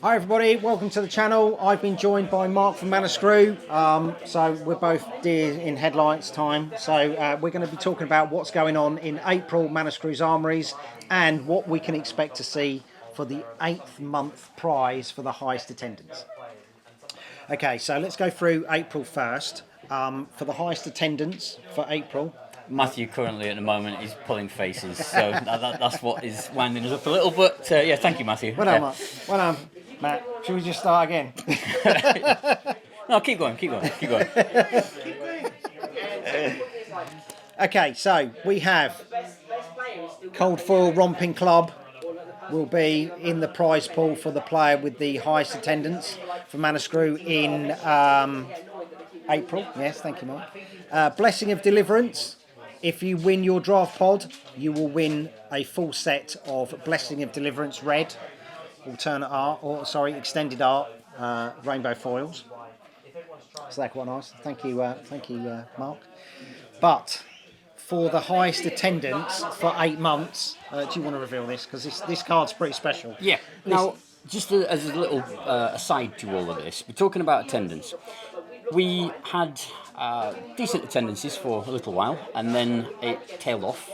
Hi everybody, welcome to the channel. I've been joined by Mark from Manascrew. So we're both deer in headlights time. So we're going to be talking about what's going on in April, Manascrew's Armouries, and what we can expect to see for the 8th month prize for the highest attendance. Okay, so let's go through April first. For the highest attendance for April, Matthew currently at the moment is pulling faces, so that's what is winding us up a little. But yeah, thank you, Matthew. Well done, Mark. Well done, Matt. Should we just start again? No, keep going. Okay, so we have Cold Foil Romping Club will be in the prize pool for the player with the highest attendance for Manascrew in April. Yes, thank you, Mark. Blessing of Deliverance. If you win your draft pod, you will win a full set of Blessing of Deliverance Red, extended art, rainbow foils. So they're quite nice. Thank you, Mark. But for the highest attendance for 8 months, do you want to reveal this? Because this card's pretty special. Yeah. Now, just as a little aside to all of this, we're talking about attendance. We had decent attendances for a little while, and then it tailed off.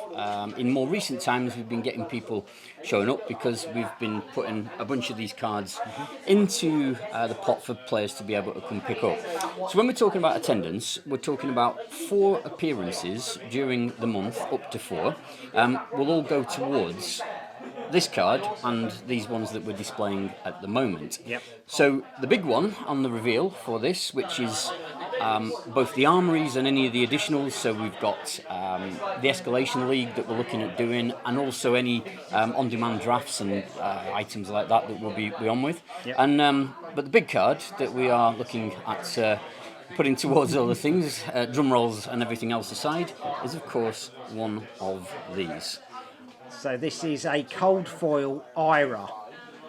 In more recent times, we've been getting people showing up because we've been putting a bunch of these cards into the pot for players to be able to come pick up. So when we're talking about attendance, we're talking about 4 appearances during the month, up to 4. Will all go towards this card and these ones that we're displaying at the moment. Yep. So the big one on the reveal for this, which is both the Armouries and any of the additionals. So we've got the Escalation League that we're looking at doing, and also any on-demand drafts and items like that we'll be on with. Yep. And but the big card that we are looking at putting towards all the things, drum rolls and everything else aside, is of course one of these. So this is a cold foil Ira.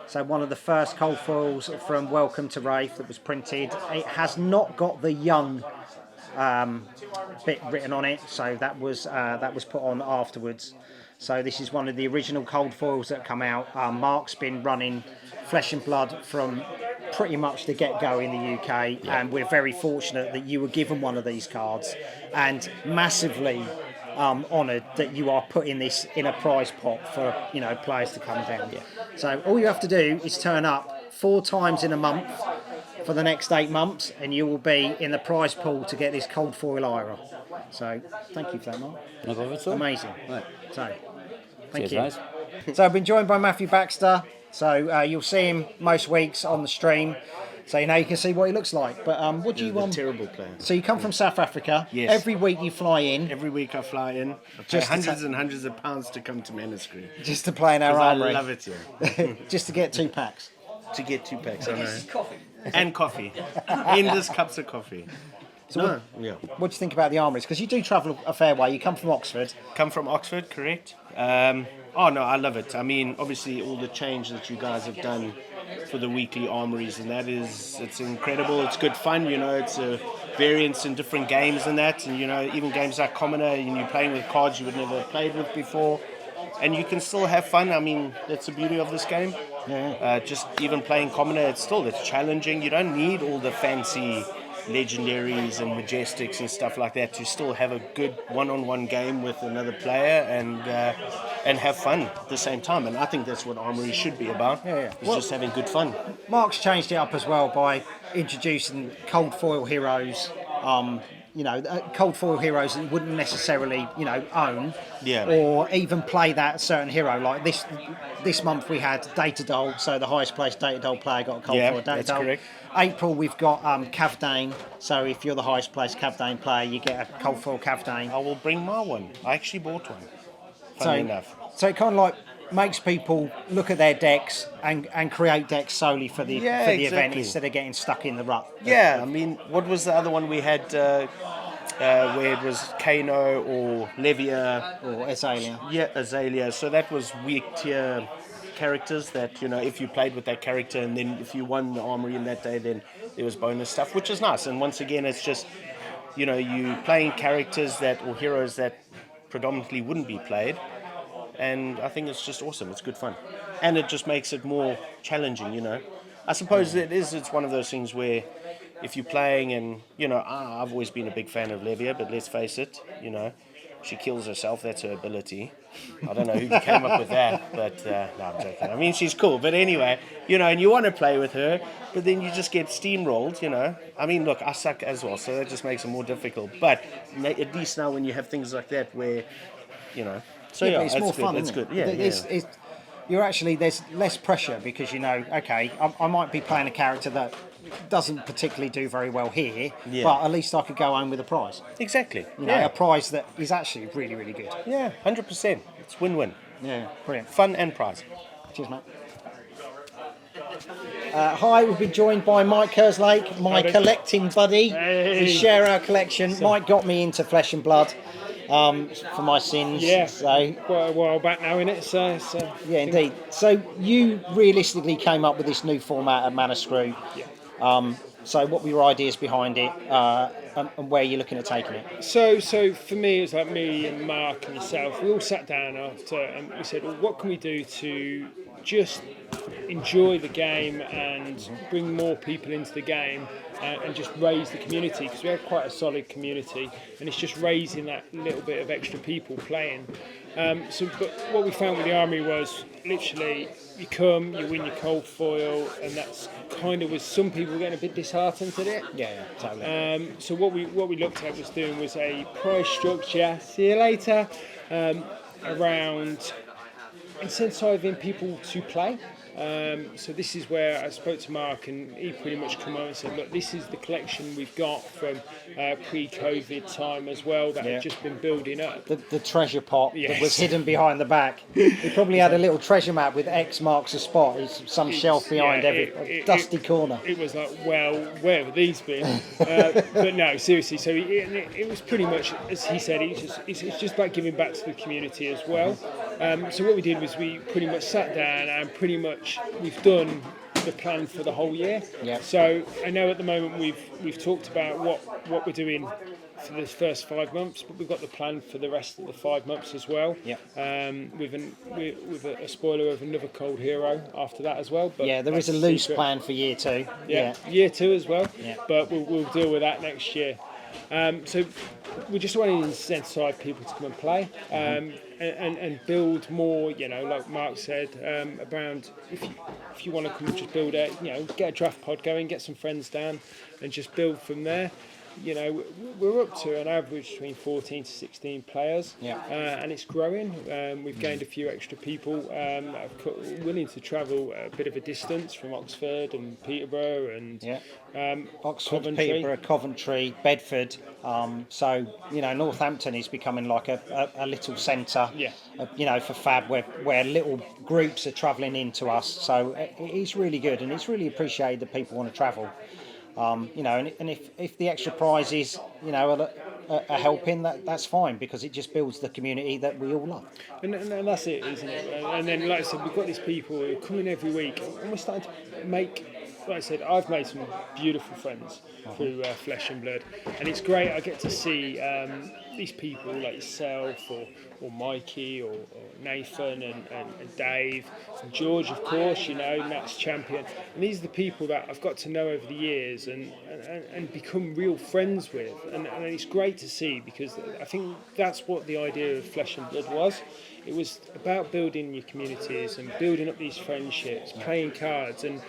So one of the first cold foils from Welcome to Wraith that was printed. It has not got the young bit written on it, so that was put on afterwards. So this is one of the original cold foils that come out. Mark's been running Flesh and Blood from pretty much the get-go in the UK, and we're very fortunate that you were given one of these cards, and massively honoured that you are putting this in a prize pot for players to come down. Yeah. So all you have to do is turn up 4 times in a month for the next 8 months, and you will be in the prize pool to get this cold foil Ira. So thank you for that, Mark. No problem at all. Amazing. Right. So thank Cheers, you. guys. So I've been joined by Matthew Baxter. So you'll see him most weeks on the stream. So you can see what he looks like. But what do you terrible player. So you come from South Africa. Yes. Every week you fly in. Every week I fly in. I pay hundreds and hundreds of pounds to come to Manascrew. Just to play in our I armoury. love it here. Just to get 2 packs. To get 2 packs, I know. And coffee. Endless cups of coffee. So what do you think about the armouries? Because you do travel a fair way. You come from Oxford. Come from Oxford, correct? Oh no, I love it. I mean, obviously all the change that you guys have done for the weekly armouries, and it's incredible. It's good fun, it's a variance in different games and that, and even games like Commoner, and you're playing with cards you would never have played with before, and you can still have fun. I mean, that's the beauty of this game. Yeah. Just even playing Commoner, it's challenging. You don't need all the fancy legendaries and majestics and stuff like that to still have a good one-on-one game with another player and have fun at the same time. And I think that's what Armoury should be about. It's just having good fun. Mark's changed it up as well by introducing cold foil heroes. Cold foil heroes that you wouldn't necessarily own, or even play that certain hero. Like this month we had Data Doll, so the highest placed Data Doll player got a cold foil Data Doll. Correct. April we've got Kavdane, so if you're the highest placed Kavdane player, you get a cold foil Kavdane. I will bring my one. I actually bought one. Funny enough. So it kind of makes people look at their decks and create decks solely for the event instead of getting stuck in the rut. Yeah, I mean, what was the other one we had where it was Kano or Levia? Or Azalea. Yeah, Azalea. So that was weak tier characters that, if you played with that character and then if you won the Armoury in that day, then there was bonus stuff, which is nice. And once again, it's just, you playing characters or heroes that predominantly wouldn't be played. And I think it's just awesome. It's good fun. And it just makes it more challenging, I suppose it is. It's one of those things where, if you're playing, and I've always been a big fan of Levia, but let's face it, she kills herself. That's her ability. I don't know who came up with that, but no, I'm joking. I mean, she's cool, but anyway, and you want to play with her, but then you just get steamrolled. I mean, look, I suck as well, so that just makes it more difficult. But at least now, when you have things like that, where, so but it's more fun. It's isn't good. it? Yeah, You're actually, there's less pressure because okay, I might be playing a character that doesn't particularly do very well here, but at least I could go home with a prize. Exactly. A prize that is actually really, really good. Yeah, 100%. It's win-win. Yeah, brilliant. Fun and prize. Cheers, mate. Hi, we've been joined by Mike Kerslake, my collecting buddy. Hey. We share our collection. Mike got me into Flesh and Blood for my sins. Yeah, So quite a while back now, innit? So yeah, indeed. So you realistically came up with this new format at Manascrew. Yeah. So what were your ideas behind it, and where you're looking at taking it? So for me, it's like me and Mark and yourself. We all sat down after and we said, well, what can we do to just enjoy the game and bring more people into the game and just raise the community, because we have quite a solid community, and it's just raising that little bit of extra people playing. But what we found with the Armoury was literally you come, you win your cold foil, and that's kind of was some people were getting a bit disheartened at it. Yeah, totally. So what we looked at was doing was a prize structure. See you later. Around incentivizing people to play. So this is where I spoke to Mark, and he pretty much come over and said, look, this is the collection we've got from pre-COVID time as well that had just been building up. The treasure pot that Yes. was hidden behind the back. He probably had a little treasure map with X marks a spot. It's some shelf behind every dusty corner. It was like, well, where have these been? But no, seriously. So it was pretty much, as he said, it's just about giving back to the community as well. So what we did was we pretty much sat down and pretty much we've done the plan for the whole year. Yeah. So I know at the moment we've talked about what we're doing for the first 5 months, but we've got the plan for the rest of the 5 months as well. Yeah. With a spoiler of another cold hero after that as well. But Yeah, there is that's a loose secret. plan for year 2. Yeah, year 2 as well. Yeah. But we'll deal with that next year. So we just want to incentivize people to come and play and build more. Like Mark said, around if you want to come and just build get a draft pod going, get some friends down, and just build from there. We're up to an average between 14 to 16 players, and it's growing. We've gained a few extra people willing to travel a bit of a distance from Oxford and Peterborough and Oxford, Coventry. Peterborough, Coventry, Bedford. So Northampton is becoming like a little centre. For Fab, where little groups are travelling into us. So it is really good, and it's really appreciated that people want to travel. And if the extra prizes, are helping, that's fine, because it just builds the community that we all love. And that's it, isn't it? And then, like I said, we've got these people who come in every week, and we're starting to make, like I said, I've made some beautiful friends through Flesh and Blood, and it's great. I get to see these people like yourself or Mikey or Nathan and Dave and George, of course, Matt's champion. And these are the people that I've got to know over the years and become real friends with. And it's great to see, because I think that's what the idea of Flesh and Blood was. It was about building your communities and building up these friendships, playing cards, and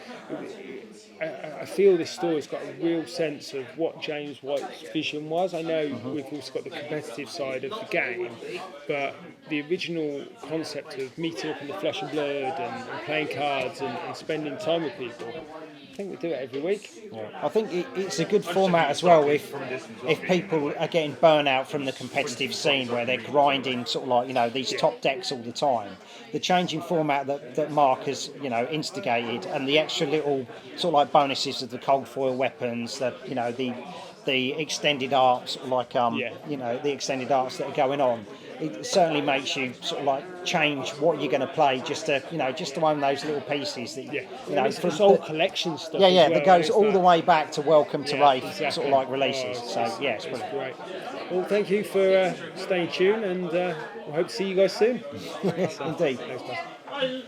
I feel this story's got a real sense of what James White's vision was. I know we've also got the competitive side of the game, but the original concept of meeting up in the Flesh and Blood and playing cards and spending time with people, I think we do it every week. I think it's a good format as well if people are getting burnout from the competitive scene where they're grinding sort of like these top decks all the time. The changing format that Mark has instigated, and the extra little sort of like bonuses of the cold foil weapons, that the extended arts, like the extended arts that are going on. It certainly makes you sort of like change what you're going to play, just to own those little pieces that it's all collection stuff. That goes all the way back to Welcome to Wraith, exactly. sort of like releases. It's brilliant. Great. Well, thank you for staying tuned, and we hope to see you guys soon. Indeed. Thanks, man.